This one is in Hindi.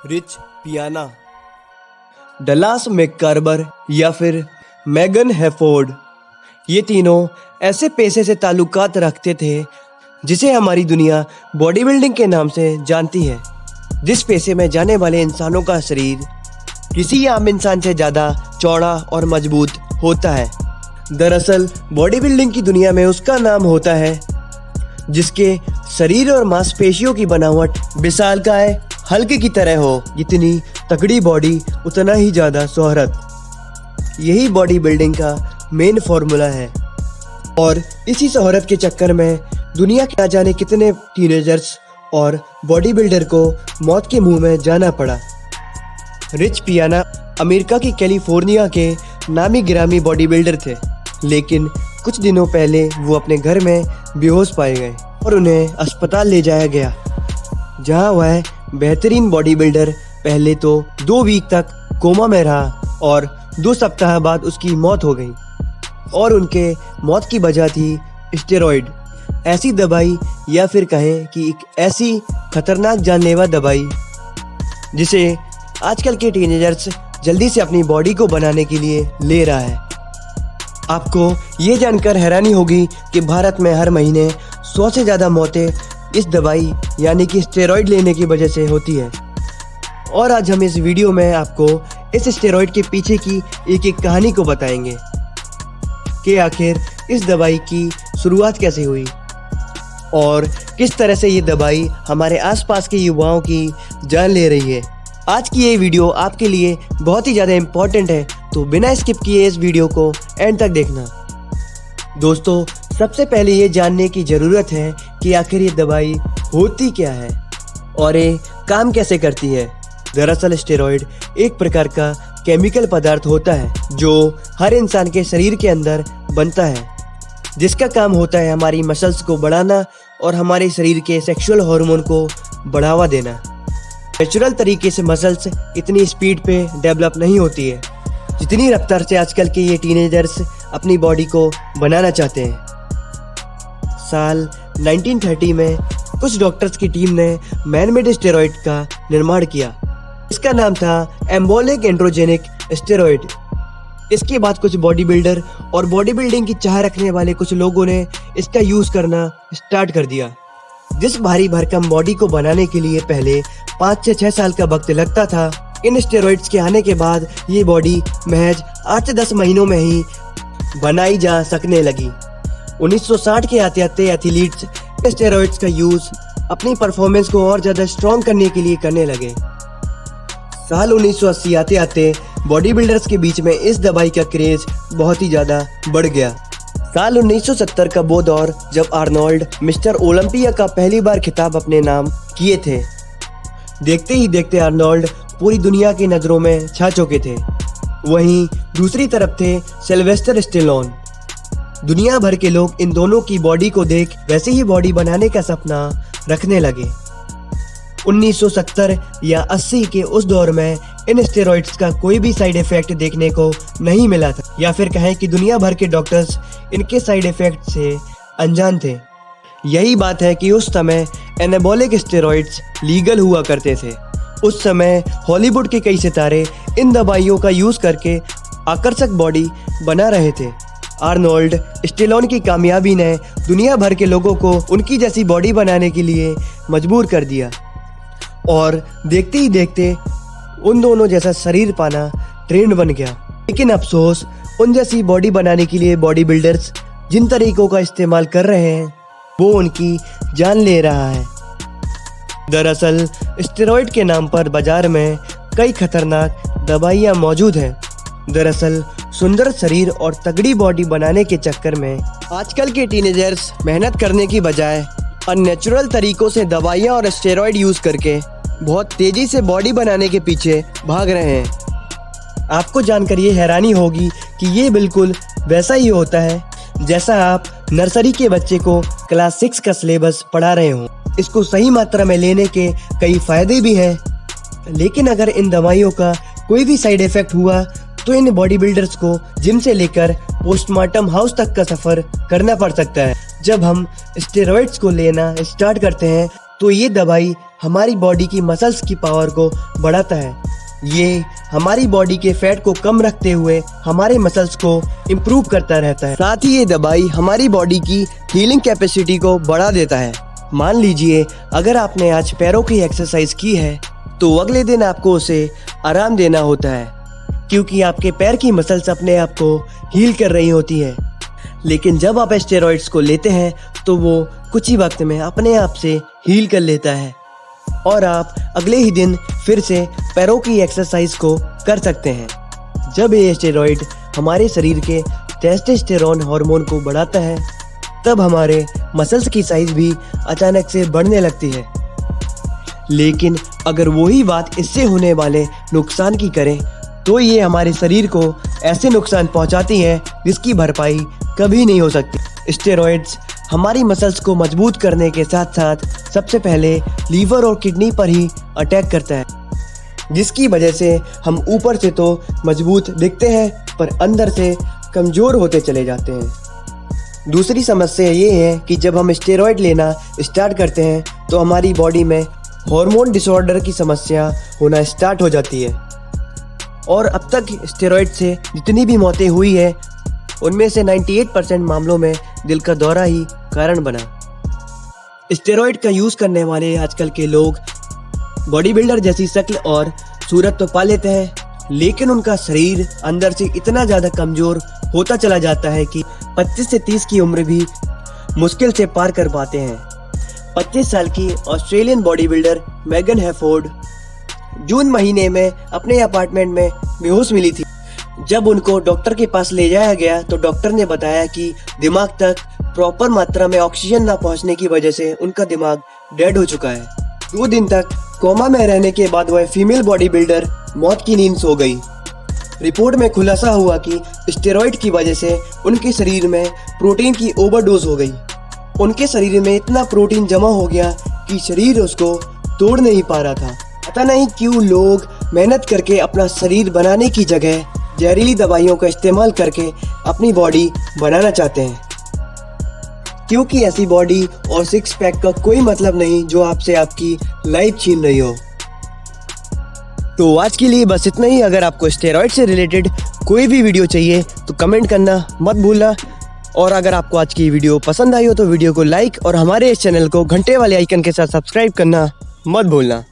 रिच पियाना, डलास मैककार्बर या फिर मेगन हैफोर्ड, ये तीनों ऐसे पेशे से ताल्लुकात रखते थे जिसे हमारी दुनिया बॉडी बिल्डिंग के नाम से जानती है। जिस पेशे में जाने वाले इंसानों का शरीर किसी आम इंसान से ज़्यादा चौड़ा और मजबूत होता है। दरअसल बॉडी बिल्डिंग की दुनिया में उसका नाम होता है जिसके शरीर और मांसपेशियों की बनावट विशालकाय हल्के की तरह हो। जितनी तगड़ी बॉडी उतना ही ज़्यादा शोहरत। यही बॉडी बिल्डिंग का मेन फॉर्मूला है और इसी शोहरत के चक्कर में दुनिया के ना जाने कितने टीनेजर्स और बॉडी बिल्डर को मौत के मुंह में जाना पड़ा। रिच पियाना अमेरिका की कैलिफोर्निया के नामी गिरामी बॉडी बिल्डर थे, लेकिन कुछ दिनों पहले वो अपने घर में बेहोश पाए गए और उन्हें अस्पताल ले जाया गया, जहां वह बेहतरीन बॉडी बिल्डर पहले तो 2 वीक तक कोमा में रहा और 2 सप्ताह बाद उसकी मौत हो गई। और उनके मौत की वजह थी स्टेरॉइड, ऐसी दवाई या फिर कहें कि एक ऐसी खतरनाक जानलेवा दवाई जिसे आजकल के टीनेजर्स जल्दी से अपनी बॉडी को बनाने के लिए ले रहा है। आपको ये जानकर हैरानी होगी कि भारत में हर महीने 100 से ज़्यादा मौतें इस दवाई यानी कि स्टेरॉइड लेने की वजह से होती है। और आज हम इस वीडियो में आपको इस स्टेरॉइड के पीछे की एक एक कहानी को बताएंगे कि आखिर इस दवाई की शुरुआत कैसे हुई और किस तरह से ये दवाई हमारे आसपास के युवाओं की जान ले रही है। आज की ये वीडियो आपके लिए बहुत ही ज़्यादा इम्पोर्टेंट है, तो बिना स्किप किए इस वीडियो को एंड तक देखना। दोस्तों, सबसे पहले ये जानने की ज़रूरत है कि आखिर ये दवाई होती क्या है और ये काम कैसे करती है। दरअसल स्टेरॉइड एक प्रकार का केमिकल पदार्थ होता है जो हर इंसान के शरीर के अंदर बनता है, जिसका काम होता है हमारी मसल्स को बढ़ाना और हमारे शरीर के सेक्सुअल हार्मोन को बढ़ावा देना। नेचुरल तरीके से मसल्स इतनी स्पीड पे डेवलप नहीं होती है जितनी रफ्तार से आजकल के ये टीनेजर्स अपनी बॉडी को बनाना चाहते हैं। साल 1930 में कुछ डॉक्टर्स की टीम ने मैन-मेड स्टेरॉइड का निर्माण किया। इसका नाम था एम्बोलिक एंड्रोजेनिक स्टेरॉइड। इसके बाद कुछ बॉडी बिल्डर और बॉडी बिल्डिंग की चाह रखने वाले कुछ लोगों ने इसका यूज करना स्टार्ट कर दिया। जिस भारी भरकम बॉडी को बनाने के लिए पहले 5 से 6 साल का वक्त लगता था, इन स्टेरॉइड्स के आने के बाद ये बॉडी महज 8 से 10 महीनों में ही बनाई जा सकने लगी। 1960 के आते एथलीट्स स्टेरॉइड्स का यूज अपनी परफॉर्मेंस को और ज्यादा स्ट्रॉन्ग करने के लिए करने लगे। साल 1980 आते बॉडी बिल्डर्स के बीच में इस दवाई का क्रेज बहुत ही ज्यादा बढ़ गया। साल 1970 का वो दौर जब आर्नोल्ड मिस्टर ओलंपिया का पहली बार खिताब अपने नाम किए थे। देखते ही देखते आर्नोल्ड पूरी दुनिया की नज़रों में छा चुके थे। वहीं दूसरी तरफ थे सिल्वेस्टर स्टेलोन। दुनिया भर के लोग इन दोनों की बॉडी को देख वैसे ही बॉडी बनाने का सपना रखने लगे। 1970 या 80 के उस दौर में इन स्टेरॉइड्स का कोई भी साइड इफेक्ट देखने को नहीं मिला था, या फिर कहें कि दुनिया भर के डॉक्टर्स इनके साइड इफेक्ट से अनजान थे। यही बात है कि उस समय एनाबॉलिक स्टेरॉइड्स लीगल हुआ करते थे। उस समय हॉलीवुड के कई सितारे इन दवाइयों का यूज करके आकर्षक बॉडी बना रहे थे। आर्नोल्ड स्टेलोन की कामयाबी ने दुनिया भर के लोगों को उनकी जैसी बॉडी बनाने के लिए मजबूर कर दिया और देखते ही देखते उन दोनों जैसा शरीर पाना ट्रेंड बन गया। लेकिन अफसोस, उन जैसी बॉडी बनाने के लिए बॉडी बिल्डर्स जिन तरीकों का इस्तेमाल कर रहे हैं वो उनकी जान ले रहा है। दरअसल स्टेरॉइड के नाम पर बाजार में कई खतरनाक दवाइयाँ मौजूद हैं। दरअसल सुंदर शरीर और तगड़ी बॉडी बनाने के चक्कर में आजकल के टीनेजर्स मेहनत करने की बजाय अननेचुरल तरीकों से दवाइयाँ और स्टेरॉइड यूज करके बहुत तेजी से बॉडी बनाने के पीछे भाग रहे हैं। आपको जानकर ये हैरानी होगी कि ये बिल्कुल वैसा ही होता है जैसा आप नर्सरी के बच्चे को क्लास 6 का सिलेबस पढ़ा रहे हो। इसको सही मात्रा में लेने के कई फायदे भी हैं, लेकिन अगर इन दवाइयों का कोई भी साइड इफेक्ट हुआ तो इन बॉडी बिल्डर्स को जिम से लेकर पोस्टमार्टम हाउस तक का सफर करना पड़ सकता है। जब हम स्टेरॉइड्स को लेना स्टार्ट करते हैं तो ये दवाई हमारी बॉडी की मसल्स की पावर को बढ़ाता है। ये हमारी बॉडी के फैट को कम रखते हुए हमारे मसल्स को इम्प्रूव करता रहता है। साथ ही ये दवाई हमारी बॉडी की हीलिंग कैपेसिटी को बढ़ा देता है। मान लीजिए अगर आपने आज पैरों की एक्सरसाइज की है तो अगले दिन आपको उसे आराम देना होता है, क्योंकि आपके पैर की मसल्स अपने आप को हील कर रही होती है। लेकिन जब आप स्टेरॉइड्स को लेते हैं तो वो कुछ ही वक्त में अपने आप से हील कर लेता है और आप अगले ही दिन फिर से पैरों की एक्सरसाइज को कर सकते हैं। जब ये स्टेरॉइड हमारे शरीर के टेस्टोस्टेरोन हार्मोन को बढ़ाता है तब हमारे मसल्स की साइज भी अचानक से बढ़ने लगती है। लेकिन अगर वही बात इससे होने वाले नुकसान की करें तो ये हमारे शरीर को ऐसे नुकसान पहुंचाती है जिसकी भरपाई कभी नहीं हो सकती। स्टेरॉइड्स हमारी मसल्स को मजबूत करने के साथ साथ सबसे पहले लीवर और किडनी पर ही अटैक करता है, जिसकी वजह से हम ऊपर से तो मजबूत दिखते हैं पर अंदर से कमज़ोर होते चले जाते हैं। दूसरी समस्या ये है कि जब हम स्टेरॉइड लेना स्टार्ट करते हैं तो हमारी बॉडी में हार्मोन डिसऑर्डर की समस्या होना स्टार्ट हो जाती है और अब तक स्टेरॉइड से जितनी भी मौतें हुई है उनमें से 98% मामलों में दिल का दौरा ही कारण बना। स्टेरॉइड का यूज़ करने वाले आजकल के लोग बॉडी बिल्डर जैसी शक्ल और सूरत तो पा लेते हैं, लेकिन उनका शरीर अंदर से इतना ज़्यादा कमज़ोर होता चला जाता है कि 25 से 30 की उम्र भी मुश्किल से पार कर पाते हैं। 25 साल की ऑस्ट्रेलियन बॉडी बिल्डर मैगन हैफोर्ड जून महीने में अपने अपार्टमेंट में बेहोश मिली थी। जब उनको डॉक्टर के पास ले जाया गया तो डॉक्टर ने बताया कि दिमाग तक प्रॉपर मात्रा में ऑक्सीजन न पहुंचने की वजह से उनका दिमाग डेड हो चुका है। 2 दिन तक कोमा में रहने के बाद वह फीमेल बॉडी बिल्डर मौत की नींद सो गई। रिपोर्ट में खुलासा हुआ कि स्टेरॉइड की वजह से उनके शरीर में प्रोटीन की ओवरडोज हो गई। उनके शरीर में इतना प्रोटीन जमा हो गया कि शरीर उसको तोड़ नहीं पा रहा था। पता नहीं क्यों लोग मेहनत करके अपना शरीर बनाने की जगह जहरीली दवाइयों का इस्तेमाल करके अपनी बॉडी बनाना चाहते हैं, क्योंकि ऐसी बॉडी और 6 पैक का कोई मतलब नहीं जो आपसे आपकी लाइफ छीन रही हो। तो आज के लिए बस इतना ही। अगर आपको स्टेरॉइड से रिलेटेड कोई भी वीडियो चाहिए तो कमेंट करना मत भूलना, और अगर आपको आज की वीडियो पसंद आई हो तो वीडियो को लाइक और हमारे इस चैनल को घंटे वाले आइकन के साथ सब्सक्राइब करना मत भूलना।